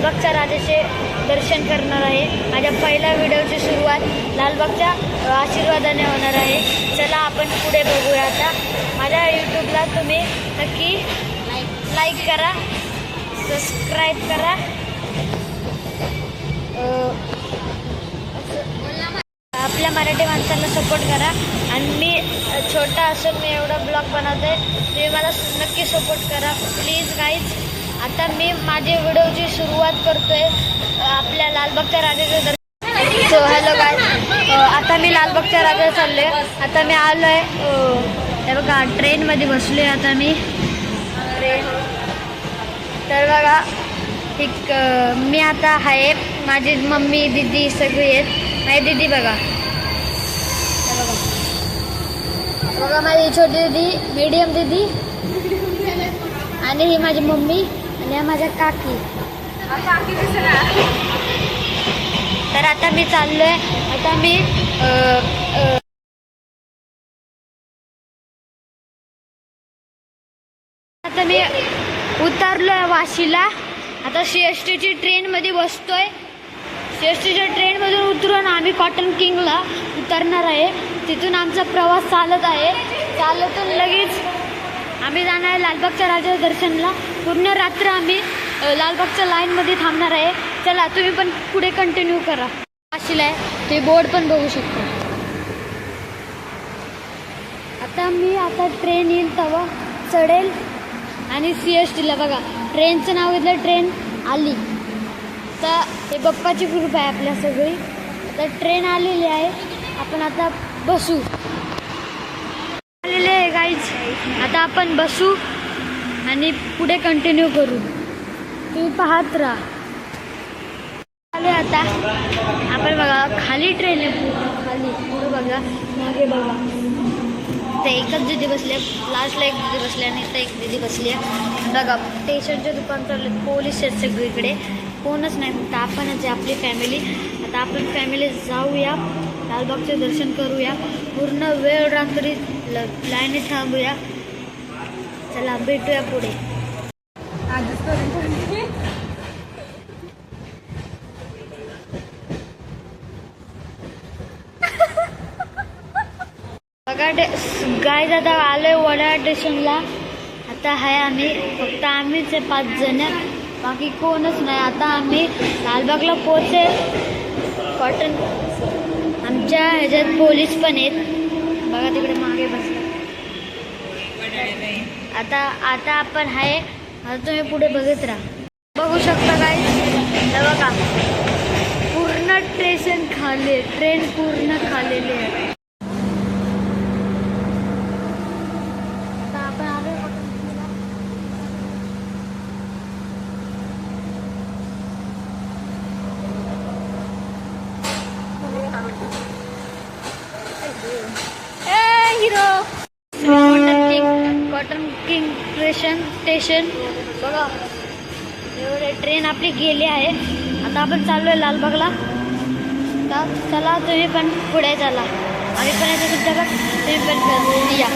लालबागच्या राजाचे दर्शन करणार आहे। माझ्या पहिल्या व्हिडिओची सुरुवात लालबागच्या आशीर्वादाने होणार आहे। चला आपण पुढे बघूया। आता माझ्या यूट्यूबला तुम्ही नक्की लाईक करा, सबस्क्राईब करा, आपल्या मराठी माणसांना सपोर्ट करा। आणि मी छोटा असून मी एवढा ब्लॉग बनवते, तुम्ही मला नक्की सपोर्ट करा प्लीज गाईज। आता मी माझी व्हिडिओची सुरुवात करतोय आपल्या लालबागच्या राजाचं दर्शन। सो हॅलो गाईज, आता मी लालबागच्या राजा चाललोय। आता मी आलो आहे, हे बघा ट्रेनमध्ये बसले आता मी ट्रेन। तर बघा एक मी आता आहे, माझी मम्मी दीदी सगळी आहेत। माझी दीदी बघा, बघा माझी छोटी दीदी, मीडियम दीदी, आणि ही माझी मम्मी, आणि हा माझ्या काकी। तर आता मी चाललोय, आता मी उतरलोय वाशीला। आता CSTची ट्रेनमध्ये बसतोय। CSTच्या ट्रेनमधून उतरून आम्ही कॉटन किंगला उतरणार आहे। तिथून आमचा प्रवास चालत आहे। चालतून लगेच आम्ही जाणार आहे लालबागच्या राजा दर्शनला। पूर्ण रात्र आम्ही लालबागच्या लाईनमध्ये थांबणार आहे। चला तुम्ही पण पुढे कंटिन्यू करा। वाशीला आहे ते बोर्ड पण बघू शकता। आता ट्रेन येईल तेव्हा चढेल, आणि CSTला बघा ट्रेनचं नाव घेतलं, ट्रेन आली। तर हे बाप्पाची कृपा आहे आपल्या सगळी। आता ट्रेन आलेली आहे, आपण आता बसू। आलेले आहे गाईज, आता आपण बसू आणि पुढे कंटिन्यू करू। तुम्ही पाहत राहा। आले आता आपण बघा खाली ट्रेन आहे, खाली पुढे बघा, मागे बघा, ते एकच दीदी बसले, लास्टला एक दीदी बसली आणि इथं एक दीदी बसली आहे। बघा स्टेशनचे दुकान चालले, पोलीस आहेत सगळीकडे, कोणच नाही, फक्त आपणच आहे, आपली फॅमिली। आता आपण फॅमिली जाऊया, लालबागचे दर्शन करूया, पूर्ण वेळ रात्री लाईनीत थांबूया। चला भेटूया पुढे। बघा गाईज, आता आलोय वडाळा स्टेशनला। आता आहे आम्ही, फक्त आम्हीच आहे 5 जण, बाकी कोणच नाही। आता आम्ही लालबागला पोहोचेल। कॉटन आमच्या ह्याच्यात पोलीस पण आहेत, बघा तिकडे मागे बसला। आता आपण आहे, आता तुम्ही पुढे बघत राहा। बघू शकता गाईज, बघा पूर्ण स्टेशन खाली, ट्रेन पूर्ण खालेली आहे। कॉटन किंग स्टेशन बघा, एवढे ट्रेन आपली गेली आहे। आता आपण चाललो आहे लालबागला। तर चला तुम्ही पण पुढे चला, आम्ही पण येतो तुमच्याकडे, तुम्ही पण या।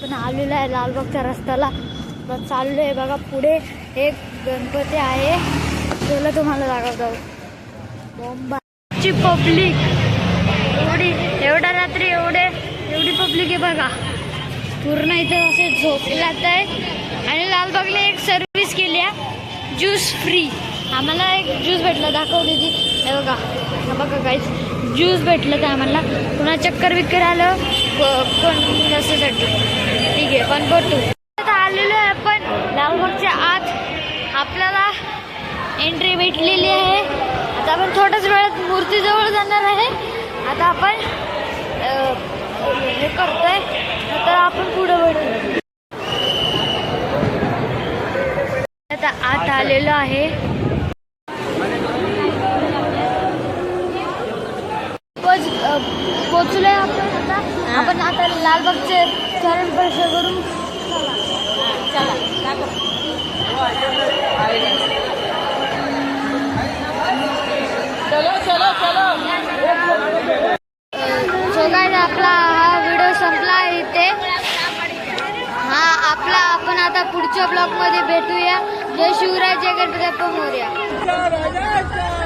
पण आलेलो आहे लालबागच्या रस्त्याला, तर चाललो आहे बघा पुढे। एक गणपती आहे, त्याला तुम्हाला दाखवतो। बॉम्बाची पब्लिक एवढ्या रात्री एवढी पब्लिक आहे बघा, पूर्ण इथं असे झोपलात आहे। आणि लालबागला एक सर्विस केली आहे, ज्यूस फ्री। आम्हाला एक ज्यूस भेटला, दाखव दीदी, हे बघा गाईज, ज्यूस भेटलं तर आम्हाला। पुन्हा चक्कर बिक्कर आलं कोण कशासाठी, ठीक आहे, पण बघतो। आता आलेलो आहे आपण लालबागच्या आत, आपल्याला एंट्री भेटलेली आहे। आता आपण थोड्याच वेळात मूर्तीजवळ जाणार आहे। आता आपण हे करतोय, तर आपण पुढे वळू। आता आत आलेलो आहे, पोचलोय आपण। आपण आता लालबागचे चरण स्पर्श करू। सो गाइस, आपला हा व्हिडिओ संपला इथे। आपण आता पुढच्या ब्लॉग मध्ये भेटूया. जय शिवराय, जय गणपती बाप्पा मोरया.